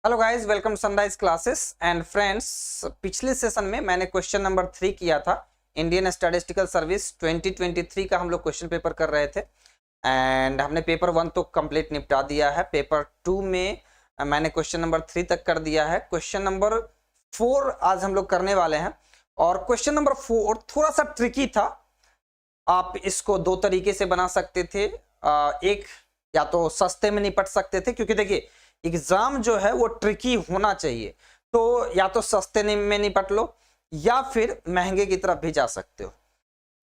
Hello guys, welcome to Sunrise Classes and friends. पिछले session में मैंने क्वेश्चन नंबर 3 किया था। इंडियन स्टैटिस्टिकल सर्विस 2023 का हम लोग क्वेश्चन पेपर कर रहे थे एंड हमने पेपर 1 तो कंप्लीट निपटा दिया है। पेपर 2 में मैंने क्वेश्चन नंबर 3 तक कर दिया है। क्वेश्चन नंबर 4 आज हम लोग करने वाले हैं और क्वेश्चन नंबर 4 थोड़ा सा ट्रिकी था। आप इसको दो तरीके से बना सकते थे। एक या तो सस्ते में निपट सकते थे, क्योंकि देखिए एग्जाम जो है वो ट्रिकी होना चाहिए, तो या तो सस्ते में निपट लो या फिर महंगे की तरफ भी जा सकते हो।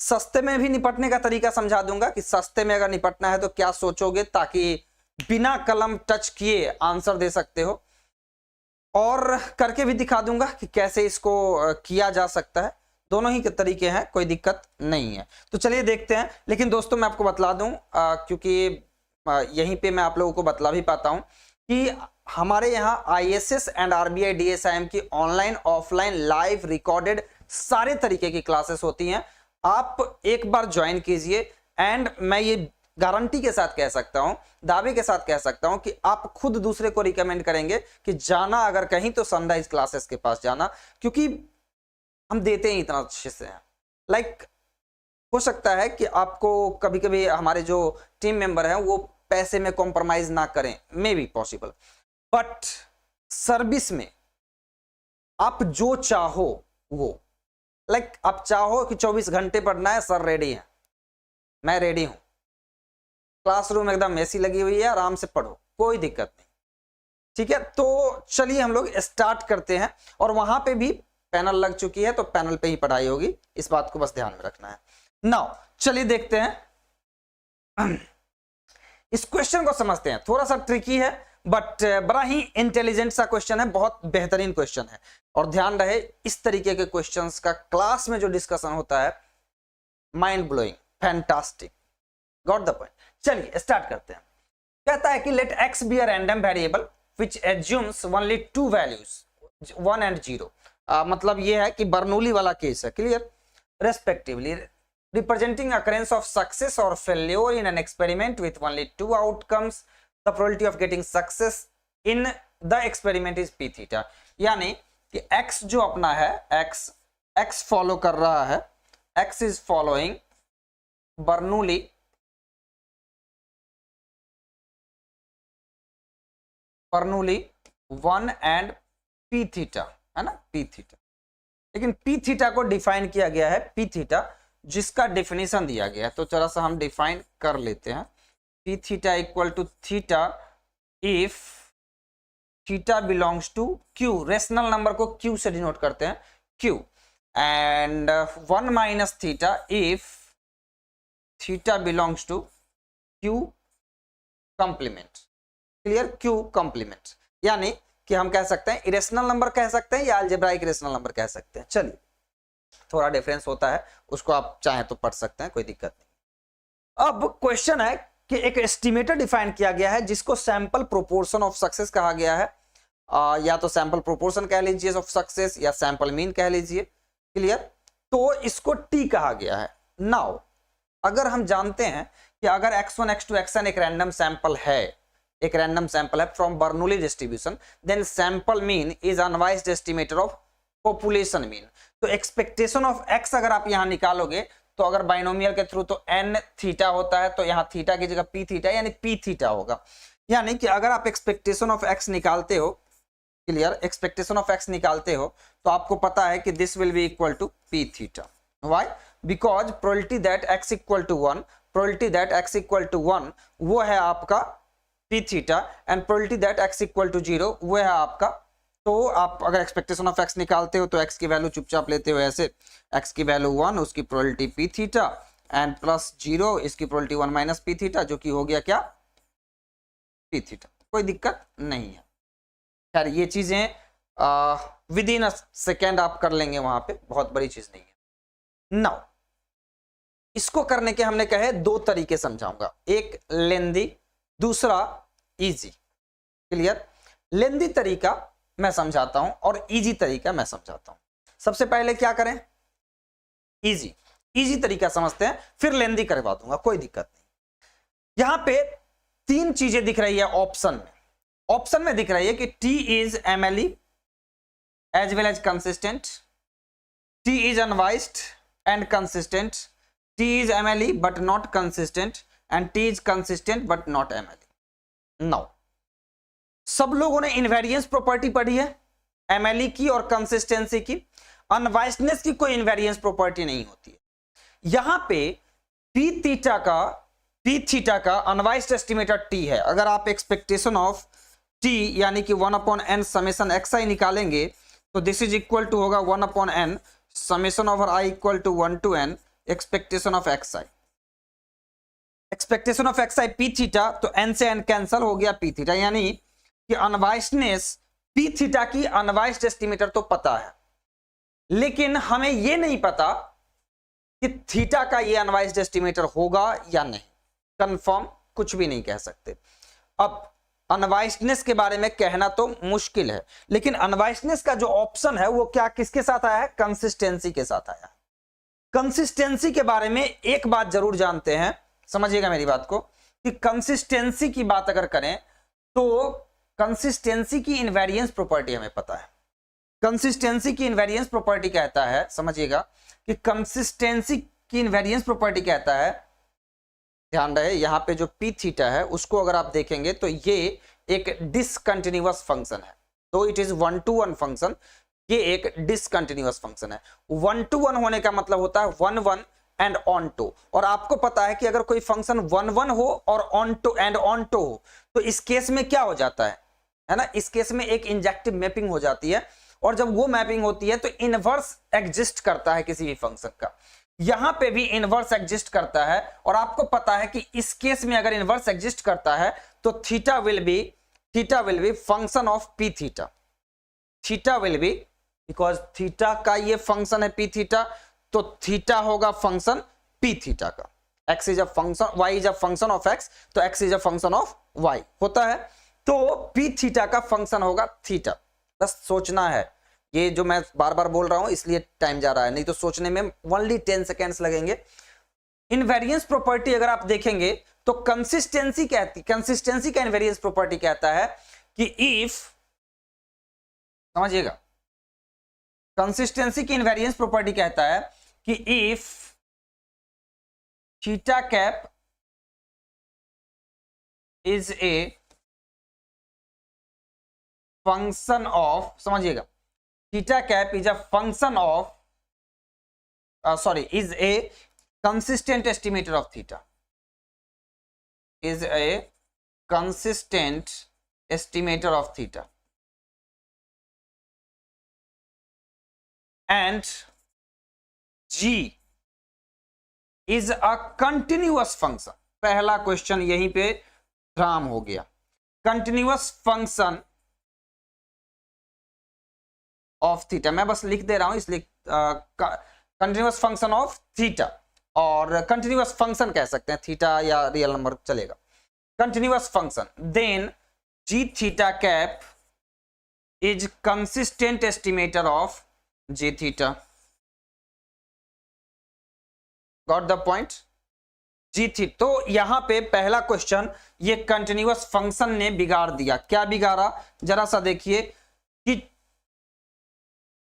सस्ते में भी निपटने का तरीका समझा दूंगा कि सस्ते में अगर निपटना है तो क्या सोचोगे, ताकि बिना कलम टच किए आंसर दे सकते हो, और करके भी दिखा दूंगा कि कैसे इसको किया जा सकता है। दोनों ही तरीके हैं, कोई दिक्कत नहीं है। तो चलिए देखते हैं। लेकिन दोस्तों मैं आपको बतला दूं, क्योंकि यहीं पे मैं आप लोगों को बतला भी पाता हूं कि हमारे यहाँ ISS एंड RBI DSIM की ऑनलाइन ऑफलाइन लाइव रिकॉर्डेड सारे तरीके की क्लासेस होती हैं। आप एक बार ज्वाइन कीजिए एंड मैं ये गारंटी के साथ कह सकता हूं, दावे के साथ कह सकता हूं कि आप खुद दूसरे को रिकमेंड करेंगे कि जाना अगर कहीं तो सनराइज क्लासेस के पास जाना, क्योंकि हम देते ही इतना अच्छे से हैं। लाइक हो सकता है कि आपको कभी कभी हमारे जो टीम मेंबर हैं वो पैसे में कॉम्प्रोमाइज ना करें, may be possible, but service में आप जो चाहो वो, लाइक आप चाहो कि 24 घंटे पढ़ना है, सर रेडी है, मैं रेडी हूं, क्लासरूम एकदम एसी लगी हुई है, आराम से पढ़ो, कोई दिक्कत नहीं। ठीक है, तो चलिए हम लोग स्टार्ट करते हैं। और वहां पे भी पैनल लग चुकी है, तो पैनल पे ही पढ़ाई होगी, इस बात को बस ध्यान में रखना है। नाउ चलिए देखते हैं, इस क्वेश्चन को समझते हैं। थोड़ा सा ट्रिकी है बट बड़ा ही इंटेलिजेंट सा क्वेश्चन है, बहुत बेहतरीन क्वेश्चन है। और ध्यान रहे, इस तरीके के क्वेश्चंस का क्लास में जो डिस्कशन होता है, mind blowing, fantastic, got the point. चलिए स्टार्ट करते हैं। कहता है कि let X be a random variable which assumes only two values 1 and 0। मतलब ये है कि बर्नौली वाला केस है, clear, respectively representing occurrence of success or failure in an experiment with only two outcomes, the probability of getting success in the experiment is p theta। यानी कि x जो अपना है, x फॉलो कर रहा है, x is following Bernoulli Bernoulli 1 and p theta, है ना, p theta। लेकिन p theta को डिफाइन किया गया है, p theta जिसका डेफिनेशन दिया गया है, तो जरा सा हम डिफाइन कर लेते हैं। p theta equal to theta if theta belongs to q, rational number को q से डिनोट करते हैं, q, and 1 minus theta if theta belongs to q complement, clear, q complement. यानी कि हम कह सकते हैं इरेशनल नंबर कह सकते हैं या अलजेब्राइक इरेशनल नंबर कह सकते हैं। चलिए, थोड़ा डिफरेंस होता है, उसको आप चाहें तो पढ़ सकते हैं, कोई दिक्कत नहीं। अब क्वेश्चन है कि एक एस्टिमेटर डिफाइन किया गया है जिसको सैंपल प्रोपोर्शन ऑफ सक्सेस कहा गया है। या तो सैंपल प्रोपोर्शन कह लीजिए ऑफ सक्सेस या सैंपल मीन कह लीजिए, क्लियर। तो इसको टी कहा गया है। नाउ अगर हम जानते हैं कि अगर x1 x2 xn एक रैंडम सैंपल है, एक रैंडम सैंपल है from Bernoulli distribution, then sample mean is unbiased estimator of population mean. तो एक्सपेक्टेशन ऑफ x अगर आप यहां निकालोगे, तो अगर बाइनोमियल के थ्रू तो n थीटा होता है, तो यहां थीटा की जगह p थीटा यानी p थीटा होगा। यानी कि अगर आप एक्सपेक्टेशन ऑफ x निकालते हो, क्लियर, एक्सपेक्टेशन ऑफ x निकालते हो, तो आपको पता है कि this will be equal to p theta. Why? Because probability that x equal to 1, probability that x equal to 1 वो है आपका p theta, and probability that x equal to 0 वो है आपका, तो आप अगर एक्सपेक्टेशन ऑफ x निकालते हो तो x की वैल्यू चुपचाप लेते हो ऐसे, x की वैल्यू 1, उसकी probability p theta, and plus 0, इसकी प्रोबेबिलिटी 1 माइनस p थीटा, जो कि हो गया क्या, p थीटा। कोई दिक्कत नहीं है। खैर ये चीजें विद इन अ सेकेंड आप कर लेंगे, वहां पे बहुत बड़ी चीज नहीं है। नाउ इसको करने के हमने कहे दो तरीके समझाऊंगा, एक लेंदी, दूसरा इजी, क्लियर। लेंदी तरीका मैं समझाता हूं और इजी तरीका मैं समझाता हूं। सबसे पहले क्या करें, इजी तरीका समझते हैं, फिर लेंदी करवा दूंगा, कोई दिक्कत नहीं। यहां पे 3 चीजें दिख रही है ऑप्शन में, ऑप्शन में दिख रही है कि T is MLE as well as consistent, T is unbiased and consistent, T is MLE but not consistent and T is consistent but not MLE. Now सब लोगों ने इनवेरियंस प्रॉपर्टी पढ़ी है, एमएलई की और कंसिस्टेंसी की। अनवाइस्डनेस की कोई इनवेरियंस प्रॉपर्टी नहीं होती है। यहां पे पी थीटा का अनवाइस्ड एस्टिमेटर टी है। अगर आप एक्सपेक्टेशन ऑफ टी यानी कि 1/n समेशन xi निकालेंगे तो दिस इज इक्वल टू होगा 1/n summation over i equal to 1 to n expectation of xi। Expectation of xi P theta, तो n से n कैंसल हो गया पी थीटा, यानी कि अनवाइस्डनेस पी थीटा की अनवाइस्ड एस्टिमेटर तो पता है, लेकिन हमें यह नहीं पता कि थीटा का ये अनवाइस्ड एस्टिमेटर होगा या नहीं। कंफर्म कुछ भी नहीं कह सकते। अब अनवाइस्डनेस के बारे में कहना तो मुश्किल है, लेकिन अनवाइस्डनेस का जो ऑप्शन है वो क्या किसके साथ आया है? कंसिस्टेंसी के साथ आया है। कंसिस्टेंसी के बारे में एक बात जरूर जानते हैं, समझिएगा मेरी बात को, कि कंसिस्टेंसी की बात अगर करें तो कंसिस्टेंसी की इनवेरियंस प्रॉपर्टी हमें पता है। कंसिस्टेंसी की इनवेरियंस प्रॉपर्टी कहता है, समझिएगा कि कंसिस्टेंसी की इनवेरियंस प्रॉपर्टी कहता है, ध्यान रहे यहां पे जो पी थीटा है उसको अगर आप देखेंगे तो ये एक डिसकंटिन्यूअस फंक्शन है। तो इट इज 1-to-1 फंक्शन, ये एक डिसकंटिन्यूअस फंक्शन है। 1-to-1 होने का मतलब होता है 1-1 एंड ऑन टू। और आपको पता है कि अगर कोई फंक्शन 1-1 हो और onto and onto हो तो इस केस में क्या हो जाता है ना, इस केस में एक इंजेक्टिव मैपिंग हो जाती है, और जब वो मैपिंग होती है तो इनवर्स एग्जिस्ट करता है किसी भी फंक्शन का। यहां पे भी इनवर्स एग्जिस्ट करता है, और आपको पता है कि इस केस में अगर इनवर्स एग्जिस्ट करता है तो theta will be function of P theta. Theta will be, because theta का ये फंक्शन है पी थीटा, तो थीटा होगा फंक्शन पी थीटा का। x is a function, y is a function of x, तो x is a function of y होता है। तो पी थीटा का फंक्शन होगा थीटा। बस सोचना है, ये जो मैं बार बार बोल रहा हूं इसलिए टाइम जा रहा है, नहीं तो सोचने में ओनली 10 सेकेंड्स लगेंगे। इनवेरियंस प्रॉपर्टी अगर आप देखेंगे तो कंसिस्टेंसी का इनवेरियंस प्रॉपर्टी कहता है कि इफ, समझिएगा, कंसिस्टेंसी की इनवेरियंस प्रॉपर्टी कहता है कि if theta cap is a function of, समझिएगा, theta cap is a function of is a consistent estimator of theta, is a consistent estimator of theta, and g is a continuous function। पहला question यहीं पे drum हो गया, continuous function of theta. मैं बस लिख दे रहा हूं इसलिए कंटिन्यूअस फंक्शन ऑफ थीटा, और कंटिन्यूअस फंक्शन कह सकते हैं, थीटा या रियल नंबर चलेगा। Continuous function, then G theta cap is consistent estimator of G theta. Got the point? जी थी। तो यहां पे पहला क्वेश्चन ये कंटिन्यूअस फंक्शन ने बिगाड़ दिया। क्या बिगाड़ा? जरा सा देखिए कि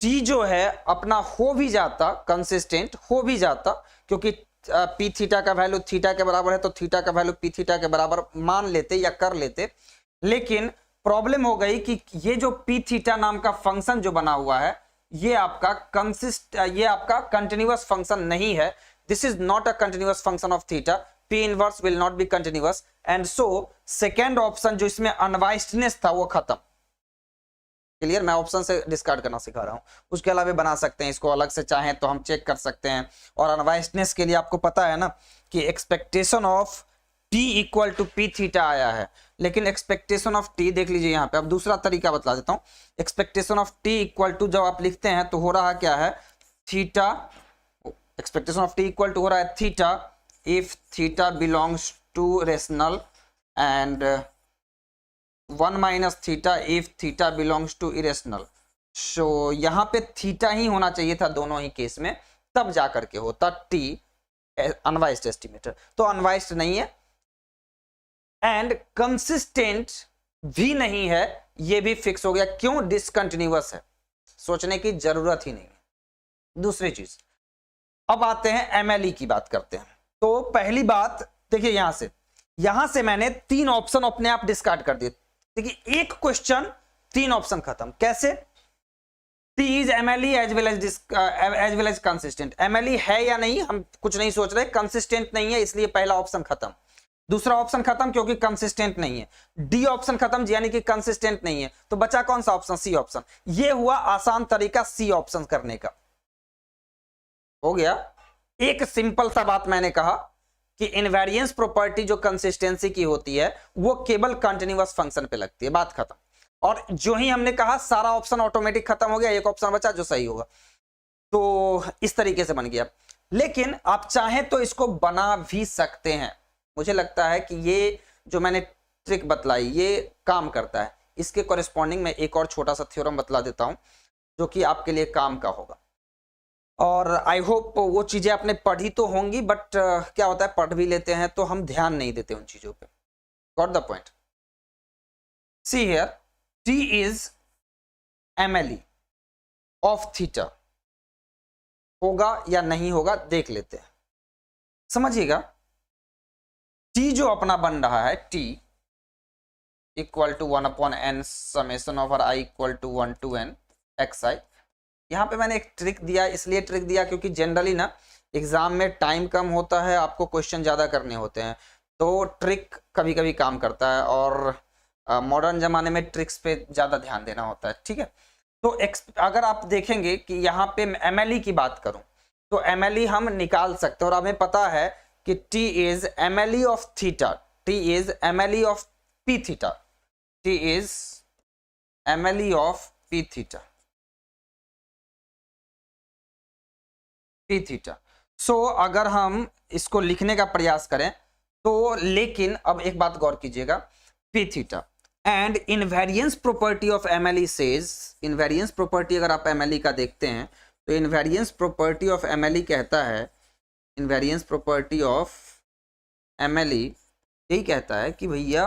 टी जो है अपना हो भी जाता, कंसिस्टेंट हो भी जाता, क्योंकि पी थीटा का वैल्यू थीटा के बराबर है, तो थीटा का वैल्यू पी थीटा के बराबर मान लेते या कर लेते। लेकिन प्रॉब्लम हो गई कि ये जो पी थीटा नाम का फंक्शन जो बना हुआ है ये आपका कंटिन्यूअस फंक्शन नहीं है। This is not a continuous function of theta. P inverse will not be continuous, and so second option जो इसमें अनवाइस्डनेस था वो खत्म। क्लियर? मैं ऑप्शन से डिस्कार्ड करना सिखा रहा हूं, उसके अलावा बना सकते हैं इसको अलग से, चाहें तो हम चेक कर सकते हैं। और अनवाइस्डनेस के लिए आपको पता है ना कि expectation of T equal to P theta आया है, लेकिन एक्सपेक्टेशन ऑफ टी देख लीजिए यहाँ पे। अब दूसरा तरीका बतला देता हूँ। Expectation of T equal to जब आप लिखते हैं तो हो रहा क्या है, theta, expectation of T equal to हो रहा है theta if theta belongs to rational, and 1 minus theta if theta belongs to irrational. So यहां पे थीटा ही होना चाहिए था दोनों ही केस में, तब जाकर के होता टी अनवाइस्ड एस्टिमेटर। तो अनवाइस्ड नहीं है। एंड कंसिस्टेंट भी नहीं है, ये भी फिक्स हो गया। क्यों? डिसकंटिन्यूअस है, सोचने की जरूरत ही नहीं है। दूसरी चीज, अब आते हैं एमएलई की बात करते हैं। तो पहली बात देखिए, यहां से मैंने 3 ऑप्शन अपने आप डिस्कार्ड कर दिए। देखिए एक क्वेश्चन 3 ऑप्शन खत्म। कैसे? T is MLE as well as consistent। MLE है या नहीं हम कुछ नहीं सोच रहे, कंसिस्टेंट नहीं है इसलिए पहला ऑप्शन खत्म। दूसरा ऑप्शन खत्म क्योंकि कंसिस्टेंट नहीं है। डी ऑप्शन खत्म यानी कि कंसिस्टेंट नहीं है। तो बचा कौन सा ऑप्शन? C option. ये हुआ आसान तरीका सी ऑप्शन करने का। हो गया। एक सिंपल सा बात मैंने कहा कि इनवेरिएंस प्रॉपर्टी जो कंसिस्टेंसी की होती है वो केवल कंटिन्यूअस फंक्शन पे लगती है, बात खत्म। और जो ही हमने कहा सारा ऑप्शन ऑटोमेटिक खत्म हो गया, एक ऑप्शन बचा जो सही होगा। तो इस तरीके से बन गया। लेकिन आप चाहें तो इसको बना भी सकते हैं। मुझे लगता है कि ये जो मैंने ट्रिक बतलाई ये काम करता है। इसके कॉरेस्पॉन्डिंग में एक और छोटा सा थ्योरम बतला देता हूं जो कि आपके लिए काम का होगा। और आई होप वो चीजें आपने पढ़ी तो होंगी, बट क्या होता है पढ़ भी लेते हैं तो हम ध्यान नहीं देते उन चीजों पे। Got the point? See here, T is MLE of theta। होगा या नहीं होगा देख लेते हैं, समझिएगा। T जो अपना बन रहा है, T equal to 1/n summation over I equal to 1 to n xi। यहाँ पे मैंने एक ट्रिक दिया, इसलिए ट्रिक दिया क्योंकि जनरली ना एग्जाम में टाइम कम होता है, आपको क्वेश्चन ज्यादा करने होते हैं, तो ट्रिक कभी कभी काम करता है। और मॉडर्न जमाने में ट्रिक्स पे ज्यादा ध्यान देना होता है, ठीक है। तो अगर आप देखेंगे कि यहाँ पे एमएलई की बात करूं तो एमएलई हम निकाल सकते हैं। और हमें पता है कि T is MLE of theta, T is MLE of P theta, T is MLE of P theta, P theta. So अगर हम इसको लिखने का प्रयास करें तो, लेकिन अब एक बात गौर कीजिएगा, P theta and invariance property of MLE says, invariance property अगर आप एमएलई का देखते हैं तो इनवेरिएंस प्रॉपर्टी ऑफ एमएलई कहता है, इनवेरिएंस प्रॉपर्टी ऑफ एमएलई यही कहता है कि भैया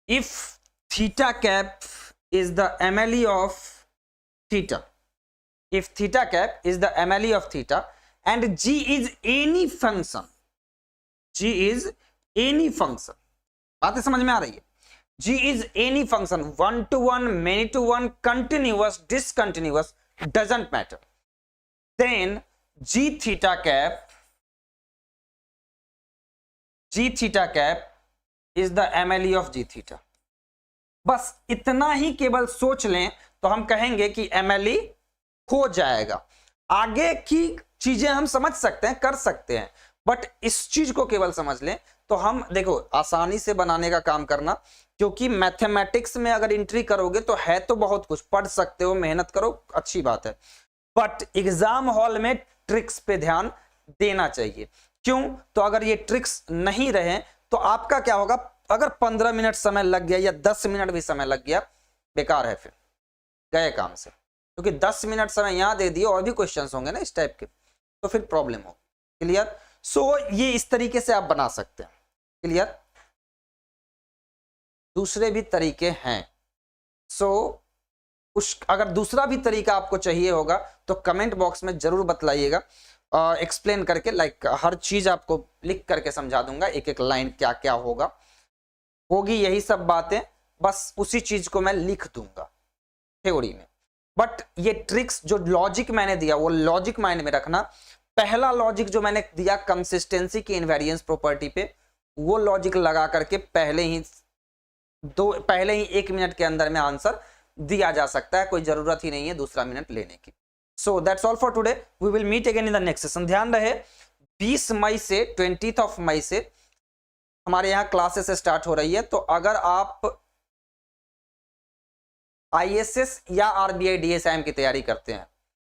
if theta cap is the MLE of theta, if theta cap is the MLE of theta and G is any function, G is any function, बातें समझ में आ रही है? G is any function, 1 to 1, many to 1, continuous, discontinuous, doesn't matter, then G theta cap is the MLE of G theta। बस इतना ही केवल सोच लें तो हम कहेंगे कि MLE हो जाएगा। आगे की चीजें हम समझ सकते हैं, कर सकते हैं, बट इस चीज को केवल समझ लें तो हम देखो आसानी से बनाने का काम करना, क्योंकि मैथमेटिक्स में अगर एंट्री करोगे तो है तो बहुत कुछ, पढ़ सकते हो, मेहनत करो, अच्छी बात है, बट एग्जाम हॉल में ट्रिक्स पे ध्यान देना चाहिए। क्यों? तो अगर ये ट्रिक्स नहीं रहे तो आपका क्या होगा, अगर 15 मिनट समय लग गया या 10 मिनट भी समय लग गया, बेकार है, फिर गए काम से। क्योंकि 10 मिनट समय यहां दे दिए और भी क्वेश्चंस होंगे ना इस टाइप के, तो फिर प्रॉब्लम हो। क्लियर? सो ये इस तरीके से आप बना सकते हैं। क्लियर? दूसरे भी तरीके हैं। सो अगर दूसरा भी तरीका आपको चाहिए होगा तो कमेंट बॉक्स में जरूर बतलाइएगा, एक्सप्लेन करके, लाइक हर चीज आपको लिख करके समझा दूंगा, एक एक लाइन क्या क्या होगा, होगी यही सब बातें, बस उसी चीज को मैं लिख दूंगा थ्योरी में। बट ये ट्रिक्स जो लॉजिक मैंने दिया वो लॉजिक माइंड में रखना। पहला लॉजिक जो मैंने दिया कंसिस्टेंसी की इनवेरिएंस प्रॉपर्टी पे, वो लॉजिक लगा करके पहले ही 1 मिनट के अंदर में आंसर दिया जा सकता है, कोई जरूरत ही नहीं है दूसरा मिनट लेने की। So that's all for today, we will meet again in the next session. ध्यान रहे 20 मई से 20 मई से हमारे यहाँ क्लासेस स्टार्ट हो रही है, तो अगर आप ISS या RBI DSIM की तैयारी करते हैं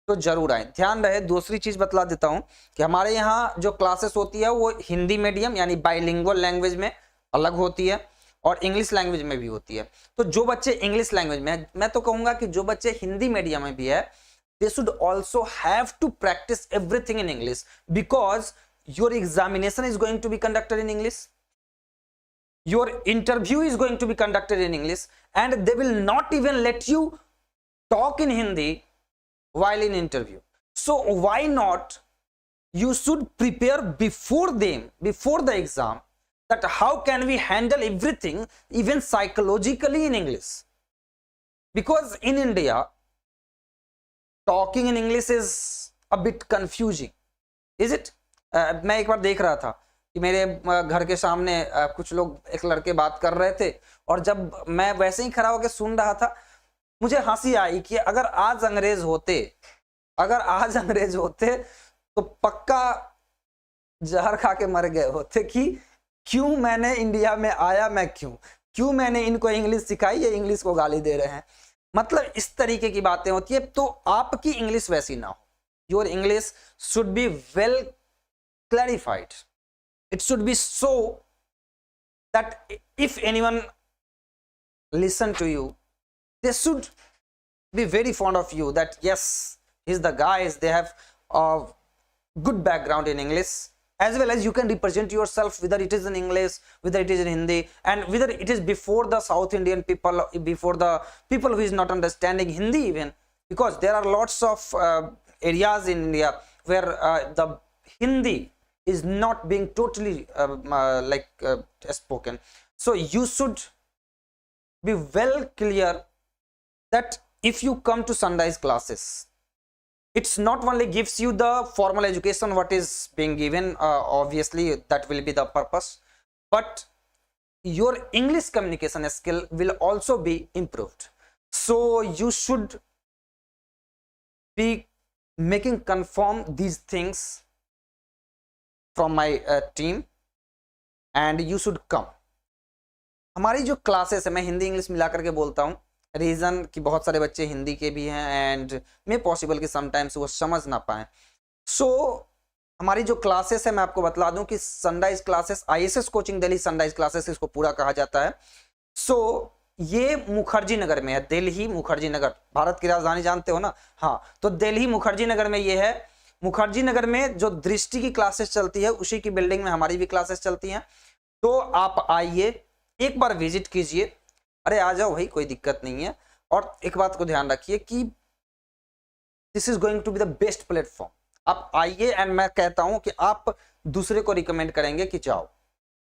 तो जरूर आए। ध्यान रहे, दूसरी चीज बतला देता हूं कि हमारे यहाँ जो क्लासेस होती है वो हिंदी मीडियम यानी बाइलिंगुअल लैंग्वेज में अलग होती है और इंग्लिश लैंग्वेज में भी होती है। तो जो बच्चे इंग्लिश लैंग्वेज में, मैं तो कहूंगा कि जो बच्चे हिंदी मीडियम में भी है, they should also have to practise everything in English, because your examination is going to be conducted in English. your interview is going to be conducted in English, and they will not even let you talk in Hindi while in interview. So why not you should prepare before the exam, that how can we handle everything even psychologically in English, because in India talking in English is a bit confusing, is it? मैं एक बार देख रहा था कि मेरे घर के सामने कुछ लोग, एक लड़के बात कर रहे थे, और जब मैं वैसे ही खड़ा होकर सुन रहा था, मुझे हंसी आई कि अगर आज अंग्रेज होते तो पक्का जहर खा के मर गए होते कि क्यों मैंने इंडिया में आया, मैं क्यों मैंने इनको इंग्लिश सिखाई, ये इंग्लिश को गाली दे रहे हैं। मतलब इस तरीके की बातें होती है। तो आपकी इंग्लिश वैसी ना हो, your English should be well clarified, it should be so that if anyone listen to you, they should be very fond of you, that yes, he's the guys, they have a good background in English, as well as you can represent yourself, whether it is in English, whether it is in Hindi, and whether it is before the South Indian people, before the people who is not understanding Hindi even, because there are lots of areas in India where the Hindi is not being totally spoken. So you should be well clear that if you come to Sunrise classes, it's not only gives you the formal education what is being given, obviously that will be the purpose, but your English communication skill will also be improved. So you should be making confirm these things from my team and you should come. हमारी जो classes है, मैं Hindi English मिला करके बोलता हूँ, reason कि बहुत सारे बच्चे हिंदी के भी हैं एंड मे पॉसिबल कि समटाइम्स वो समझ ना पाएँ। सो हमारी जो क्लासेस है, मैं आपको बतला दूं कि sunrise classes, ISS coaching Delhi sunrise classes इसको पूरा कहा जाता है। सो ये मुखर्जी नगर में है, दिल्ली मुखर्जी नगर, भारत की राजधानी जानते हो ना? हाँ, तो दिल्ली मुखर्जी नगर में ये है। मुखर्जी नगर में जो दृष्टि की क्लासेस चलती है उसी की बिल्डिंग में हमारी भी क्लासेस चलती हैं। तो आप आइए, एक बार विजिट कीजिए। अरे आ जाओ भाई, कोई दिक्कत नहीं है। और एक बात को ध्यान रखिए कि this is going to be the best platform. आप आइए एंड मैं कहता हूं कि आप दूसरे को रिकमेंड करेंगे कि जाओ।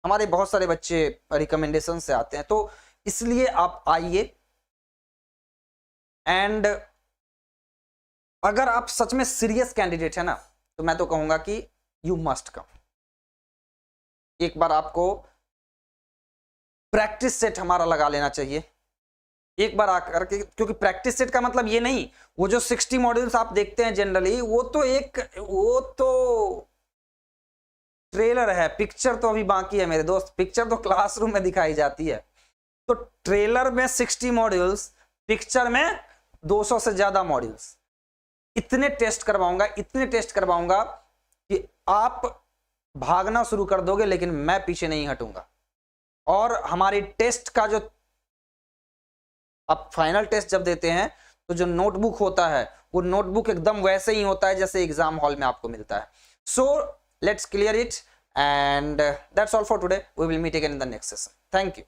हमारे बहुत सारे बच्चे रिकमेंडेशन से आते हैं, तो इसलिए आप आइए। एंड अगर आप सच में सीरियस कैंडिडेट है ना, तो मैं तो कहूंगा कि यू मस्ट कम। एक बार आपको प्रैक्टिस सेट हमारा लगा लेना चाहिए एक बार आकर के, क्योंकि प्रैक्टिस सेट का मतलब ये नहीं, वो जो 60 मॉड्यूल्स आप देखते हैं जनरली, वो तो ट्रेलर है, पिक्चर तो अभी बाकी है मेरे दोस्त। पिक्चर तो क्लासरूम में दिखाई जाती है। तो ट्रेलर में 60 मॉड्यूल्स, पिक्चर में 200 से ज्यादा मॉड्यूल्स। इतने टेस्ट करवाऊंगा कि आप भागना शुरू कर दोगे, लेकिन मैं पीछे नहीं हटूंगा। और हमारी टेस्ट का जो आप फाइनल टेस्ट जब देते हैं, तो जो नोटबुक होता है, वो नोटबुक एकदम वैसे ही होता है जैसे एग्जाम हॉल में आपको मिलता है। So let's clear it and that's all for today. We will meet again in the next session. Thank you.